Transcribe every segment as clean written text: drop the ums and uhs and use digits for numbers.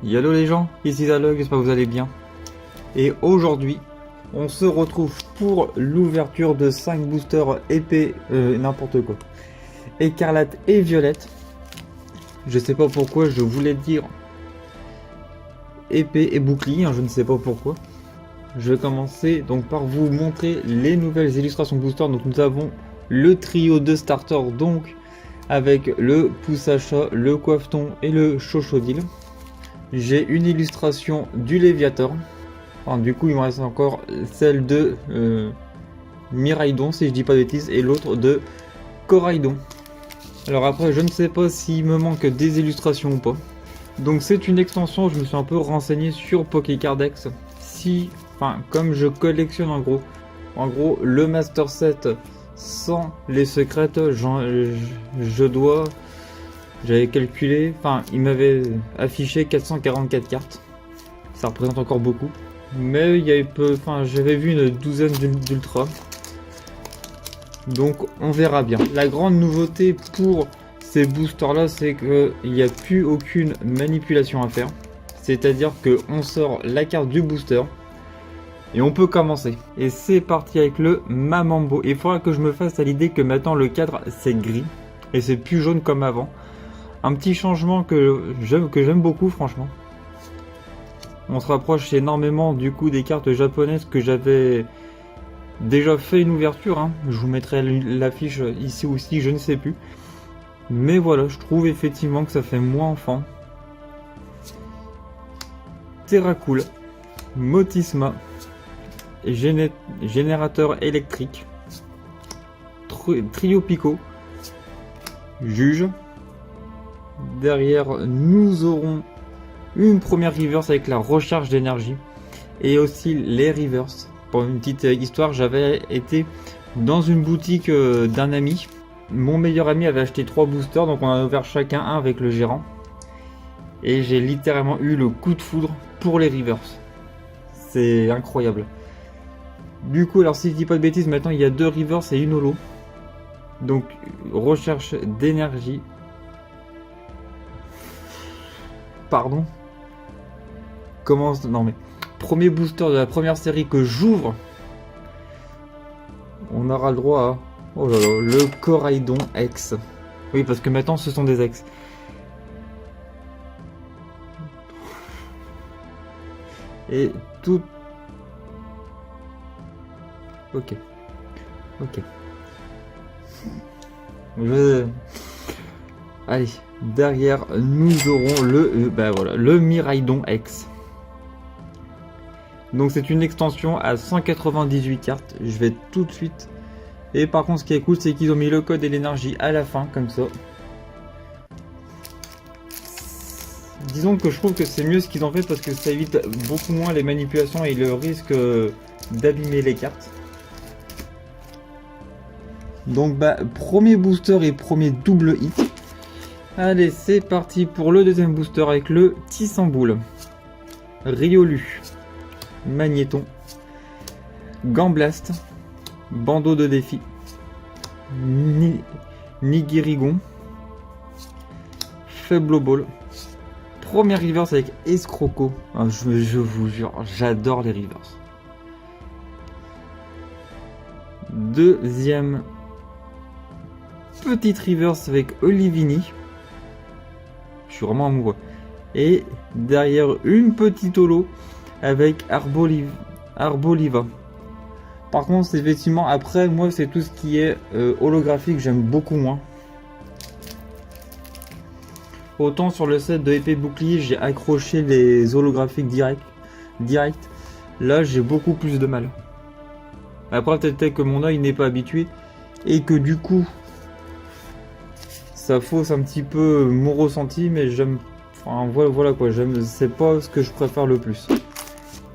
Hello les gens, ici Zalog, j'espère que vous allez bien. Et aujourd'hui, on se retrouve pour l'ouverture de 5 boosters épais, n'importe quoi. Écarlate et violette. Je sais pas pourquoi, je voulais dire épée et bouclier, hein, je ne sais pas pourquoi. Je vais commencer donc par vous montrer les nouvelles illustrations boosters. Donc nous avons le trio de starters, donc avec le pouce à chat, le coiffeton et le chochodile. J'ai une illustration du Léviator. Enfin, du coup, il me reste encore celle de Miraidon, si je dis pas de bêtises, et l'autre de Coraidon. Alors après, je ne sais pas s'il me manque des illustrations ou pas. Donc c'est une extension, je me suis un peu renseigné sur Pokécardex. Comme je collectionne en gros, le Master Set sans les secrètes, j'avais calculé, il m'avait affiché 444 cartes. Ça représente encore beaucoup. Mais il y a j'avais vu une douzaine d'ultra. Donc on verra bien. La grande nouveauté pour ces boosters là, c'est qu'il n'y a plus aucune manipulation à faire. C'est-à-dire qu'on sort la carte du booster et on peut commencer. Et c'est parti avec le Mamambo. Il faudra que je me fasse à l'idée que maintenant le cadre c'est gris et c'est plus jaune comme avant. Un petit changement que j'aime beaucoup, franchement. On se rapproche énormément du coup des cartes japonaises que j'avais déjà fait une ouverture, hein. Je vous mettrai l'affiche ici aussi, je ne sais plus. Mais voilà, je trouve effectivement que ça fait moins enfant. Terracool, Motisma, générateur électrique, Trio Pico, Juge. Derrière, nous aurons une première reverse avec la recharge d'énergie et aussi les reverse. Pour une petite histoire, j'avais été dans une boutique d'un ami. Mon meilleur ami avait acheté 3 boosters, donc on a ouvert chacun un avec le gérant. Et j'ai littéralement eu le coup de foudre pour les reverse. C'est incroyable. Du coup, alors si je dis pas de bêtises, maintenant il y a 2 reverse et une holo. Donc recherche d'énergie. Pardon. Non mais premier booster de la première série que j'ouvre, on aura le droit à le Coraidon X. Oui, parce que maintenant ce sont des X. Et tout. Ok. Allez, derrière nous aurons le Miraidon X. Donc c'est une extension à 198 cartes. Je vais tout de suite. Et par contre, ce qui est cool, c'est qu'ils ont mis le code et l'énergie à la fin, comme ça. Disons que je trouve que c'est mieux ce qu'ils ont fait parce que ça évite beaucoup moins les manipulations et le risque d'abîmer les cartes. Donc premier booster et premier double hit. Allez, c'est parti pour le deuxième booster avec le Tissamboule, Riolu, Magnéton, Gamblast, Bandeau de défi, Nigirigon, Faible Ball. Première reverse avec Escroco. Je vous jure, j'adore les reverse. Deuxième petite reverse avec Olivini. Je suis vraiment amoureux. Et derrière une petite holo avec Arboliva. Par contre, c'est effectivement après, moi c'est tout ce qui est holographique, j'aime beaucoup moins. Autant sur le set de épée bouclier, j'ai accroché les holographiques direct. Là, j'ai beaucoup plus de mal. Après, peut-être que mon œil n'est pas habitué et que du coup, ça fausse un petit peu mon ressenti, mais j'aime. Voilà quoi, c'est pas ce que je préfère le plus.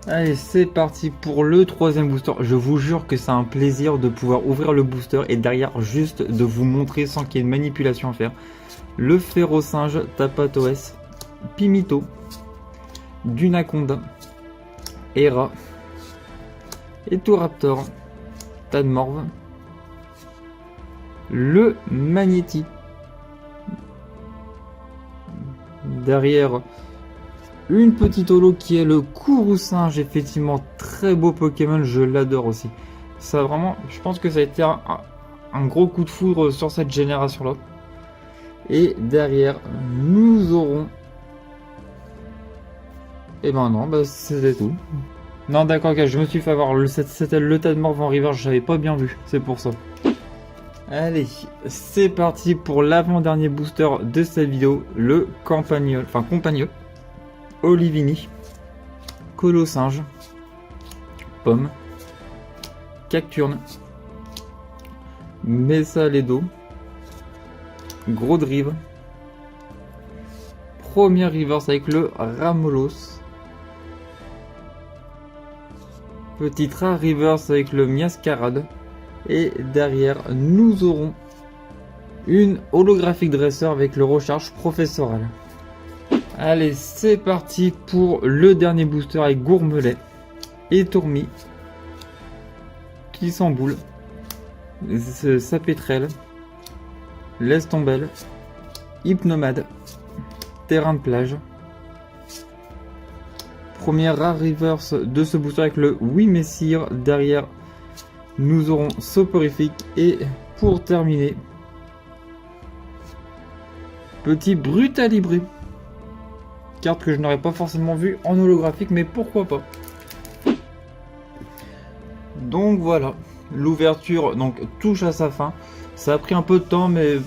Allez, c'est parti pour le troisième booster. Je vous jure que c'est un plaisir de pouvoir ouvrir le booster et derrière juste de vous montrer sans qu'il y ait une manipulation à faire. Le Férocinge, Tapatoes, Pimito, Dunaconda, Hera, Etoraptor, Tadmorve, le Magnéti. Derrière une petite holo qui est le Kourou-singe, effectivement très beau Pokémon, je l'adore aussi. Ça vraiment, je pense que ça a été un gros coup de foudre sur cette génération là. Et derrière nous aurons... Et ben non, bah c'était tout. Non d'accord, okay, je me suis fait avoir, c'était le tas de Morvan River, j'avais pas bien vu, c'est pour ça. Allez, c'est parti pour l'avant-dernier booster de cette vidéo, le Campagnol, Olivini, Colo-singe, Pomme, Cacturne, Messaledo, Gros Drive, première reverse avec le Ramolos, petite rare reverse avec le Miascarade, et derrière nous aurons une holographique dresseur avec le recharge professoral. Allez, c'est parti pour le dernier booster avec Gourmelet, Étourmi, Kissamboule, Sapétrel, Lestombelle, Hypnomade, Terrain de plage. Première rare reverse de ce booster avec le Oui Messire. Derrière, nous aurons Soporifique. Et pour terminer, petit Brutalibré. Carte que je n'aurais pas forcément vue en holographique, mais pourquoi pas. Donc voilà, l'ouverture donc touche à sa fin. Ça a pris un peu de temps, mais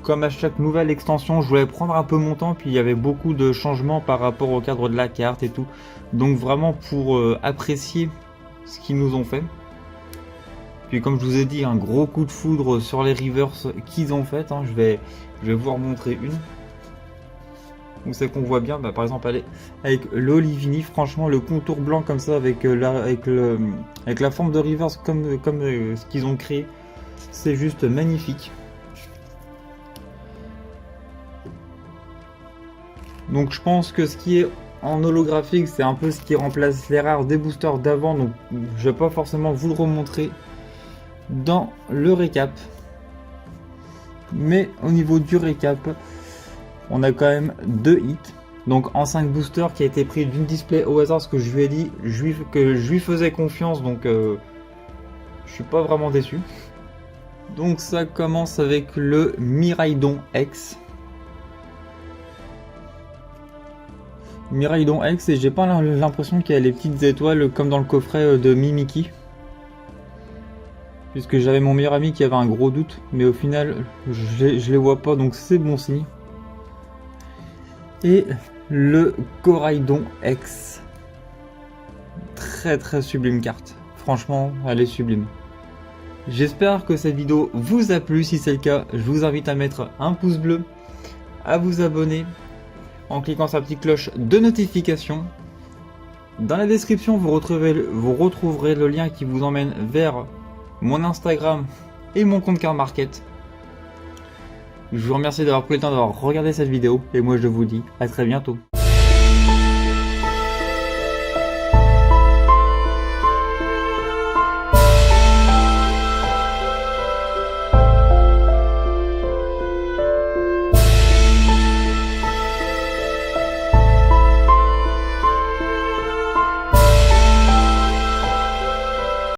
comme à chaque nouvelle extension, je voulais prendre un peu mon temps, puis il y avait beaucoup de changements par rapport au cadre de la carte et tout. Donc vraiment pour apprécier ce qu'ils nous ont fait. Puis comme je vous ai dit, un gros coup de foudre sur les reverse qu'ils ont fait. Hein. Je vais vous en montrer une. Où c'est qu'on voit bien, bah, par exemple, allez, avec l'Olivini, franchement, le contour blanc comme ça, avec la forme de reverse comme ce qu'ils ont créé, c'est juste magnifique. Donc je pense que ce qui est en holographique, c'est un peu ce qui remplace les rares des boosters d'avant, donc je vais pas forcément vous le remontrer dans le récap. Mais au niveau du récap, on a quand même 2 hits. Donc en 5 boosters qui a été pris d'une display au hasard, ce que je lui ai dit, que je lui faisais confiance, donc je suis pas vraiment déçu. Donc ça commence avec le Miraidon X. Miraidon X, et j'ai pas l'impression qu'il y a les petites étoiles comme dans le coffret de Mimiki. Puisque j'avais mon meilleur ami qui avait un gros doute, mais au final je les vois pas, donc c'est bon signe. Et le Coraidon X. Très très sublime carte. Franchement, elle est sublime. J'espère que cette vidéo vous a plu. Si c'est le cas, je vous invite à mettre un pouce bleu, à vous abonner en cliquant sur la petite cloche de notification. Dans la description, vous retrouverez le lien qui vous emmène vers mon Instagram et mon compte Card Market. Je vous remercie d'avoir pris le temps d'avoir regardé cette vidéo et moi je vous dis à très bientôt.